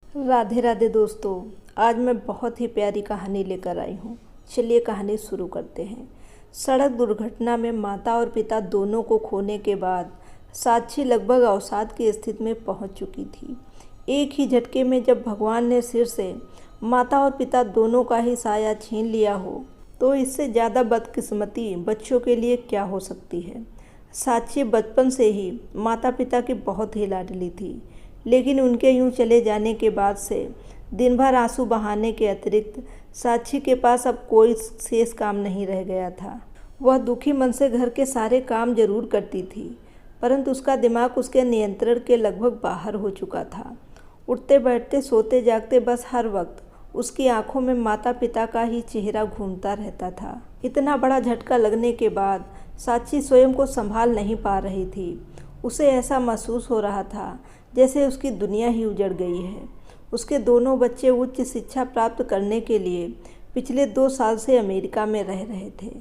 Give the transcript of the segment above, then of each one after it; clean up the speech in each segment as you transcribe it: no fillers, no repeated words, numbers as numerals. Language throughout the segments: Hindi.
राधे राधे दोस्तों। आज मैं बहुत ही प्यारी कहानी लेकर आई हूँ। चलिए कहानी शुरू करते हैं। सड़क दुर्घटना में माता और पिता दोनों को खोने के बाद साक्षी लगभग अवसाद की स्थिति में पहुँच चुकी थी। एक ही झटके में जब भगवान ने सिर से माता और पिता दोनों का ही साया छीन लिया हो तो इससे ज़्यादा बदकिस्मती बच्चों के लिए क्या हो सकती है। साक्षी बचपन से ही माता पिता की बहुत ही लाडली थी, लेकिन उनके यूं चले जाने के बाद से दिन भर आंसू बहाने के अतिरिक्त साक्षी के पास अब कोई शेष काम नहीं रह गया था। वह दुखी मन से घर के सारे काम जरूर करती थी, परंतु उसका दिमाग उसके नियंत्रण के लगभग बाहर हो चुका था। उठते बैठते सोते जागते बस हर वक्त उसकी आंखों में माता पिता का ही चेहरा घूमता रहता था। इतना बड़ा झटका लगने के बाद साक्षी स्वयं को संभाल नहीं पा रही थी। उसे ऐसा महसूस हो रहा था जैसे उसकी दुनिया ही उजड़ गई है। उसके दोनों बच्चे उच्च शिक्षा प्राप्त करने के लिए पिछले 2 साल से अमेरिका में रह रहे थे।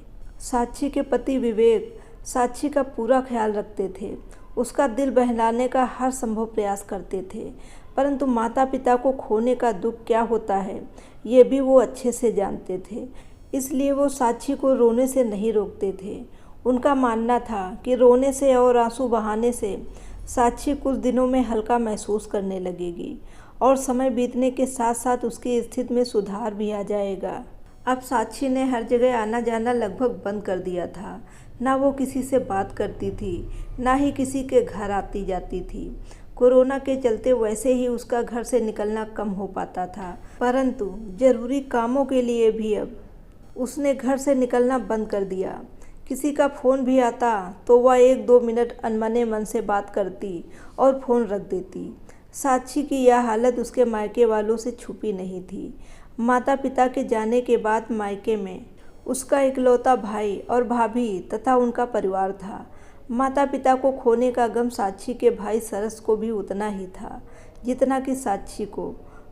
साक्षी के पति विवेक साक्षी का पूरा ख्याल रखते थे, उसका दिल बहलाने का हर संभव प्रयास करते थे, परंतु माता पिता को खोने का दुख क्या होता है ये भी वो अच्छे से जानते थे। इसलिए वो साक्षी को रोने से नहीं रोकते थे। उनका मानना था कि रोने से और आंसू बहाने से साक्षी कुछ दिनों में हल्का महसूस करने लगेगी और समय बीतने के साथ साथ उसकी स्थिति में सुधार भी आ जाएगा। अब साक्षी ने हर जगह आना जाना लगभग बंद कर दिया था। ना वो किसी से बात करती थी, ना ही किसी के घर आती जाती थी। कोरोना के चलते वैसे ही उसका घर से निकलना कम हो पाता था, परंतु जरूरी कामों के लिए भी अब उसने घर से निकलना बंद कर दिया। किसी का फ़ोन भी आता तो वह 1-2 मिनट अनमने मन से बात करती और फ़ोन रख देती। साक्षी की यह हालत उसके मायके वालों से छुपी नहीं थी। माता पिता के जाने के बाद मायके में उसका इकलौता भाई और भाभी तथा उनका परिवार था। माता पिता को खोने का गम साक्षी के भाई सरस को भी उतना ही था जितना कि साक्षी को,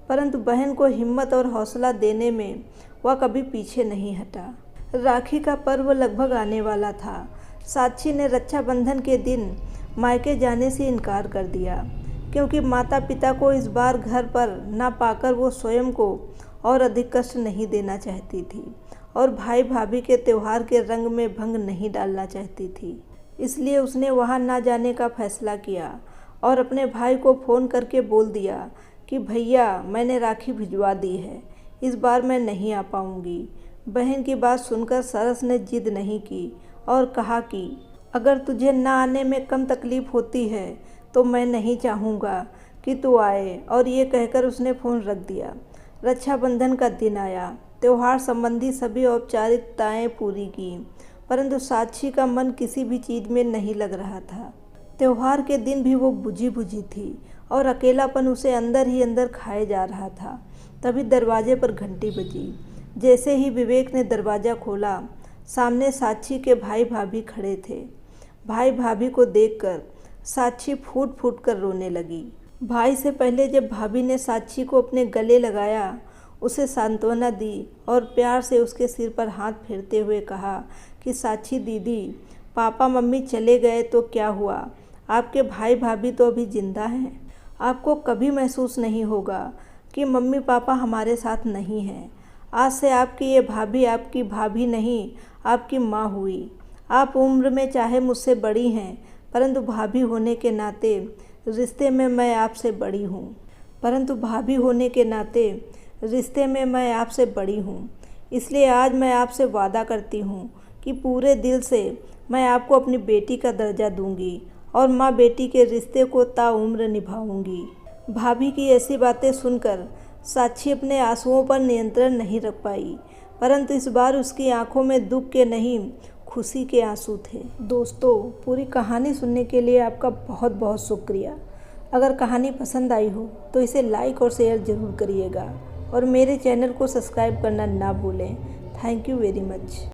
परंतु बहन को हिम्मत और हौसला देने में वह कभी पीछे नहीं हटा। राखी का पर्व लगभग आने वाला था। साक्षी ने रक्षाबंधन के दिन मायके जाने से इनकार कर दिया, क्योंकि माता पिता को इस बार घर पर ना पाकर वो स्वयं को और अधिक कष्ट नहीं देना चाहती थी और भाई भाभी के त्यौहार के रंग में भंग नहीं डालना चाहती थी। इसलिए उसने वहां ना जाने का फैसला किया और अपने भाई को फ़ोन करके बोल दिया कि भैया मैंने राखी भिजवा दी है, इस बार मैं नहीं आ पाऊँगी। बहन की बात सुनकर सरस ने जिद नहीं की और कहा कि अगर तुझे ना आने में कम तकलीफ़ होती है तो मैं नहीं चाहूँगा कि तू आए, और ये कहकर उसने फ़ोन रख दिया। रक्षाबंधन का दिन आया। त्यौहार संबंधी सभी औपचारिकताएं पूरी की, परंतु साक्षी का मन किसी भी चीज़ में नहीं लग रहा था। त्यौहार के दिन भी वो बुझी बुझी थी और अकेलापन उसे अंदर ही अंदर खाए जा रहा था। तभी दरवाजे पर घंटी बजी। जैसे ही विवेक ने दरवाज़ा खोला, सामने साक्षी के भाई भाभी खड़े थे। भाई भाभी को देखकर साक्षी फूट फूट कर रोने लगी। भाई से पहले जब भाभी ने साक्षी को अपने गले लगाया, उसे सांत्वना दी और प्यार से उसके सिर पर हाथ फेरते हुए कहा कि साक्षी दीदी, पापा मम्मी चले गए तो क्या हुआ, आपके भाई भाभी तो अभी जिंदा हैं। आपको कभी महसूस नहीं होगा कि मम्मी पापा हमारे साथ नहीं हैं। आज से आपकी ये भाभी आपकी भाभी नहीं, आपकी माँ हुई। आप उम्र में चाहे मुझसे बड़ी हैं, परंतु भाभी होने के नाते रिश्ते में मैं आपसे बड़ी हूँ। इसलिए आज मैं आपसे वादा करती हूँ कि पूरे दिल से मैं आपको अपनी बेटी का दर्जा दूँगी और माँ बेटी के रिश्ते को ताउम्र निभाऊँगी। भाभी की ऐसी बातें सुनकर साक्षी अपने आंसुओं पर नियंत्रण नहीं रख पाई, परंतु इस बार उसकी आंखों में दुख के नहीं खुशी के आंसू थे। दोस्तों, पूरी कहानी सुनने के लिए आपका बहुत बहुत शुक्रिया। अगर कहानी पसंद आई हो तो इसे लाइक और शेयर ज़रूर करिएगा और मेरे चैनल को सब्सक्राइब करना ना भूलें। Thank you very much.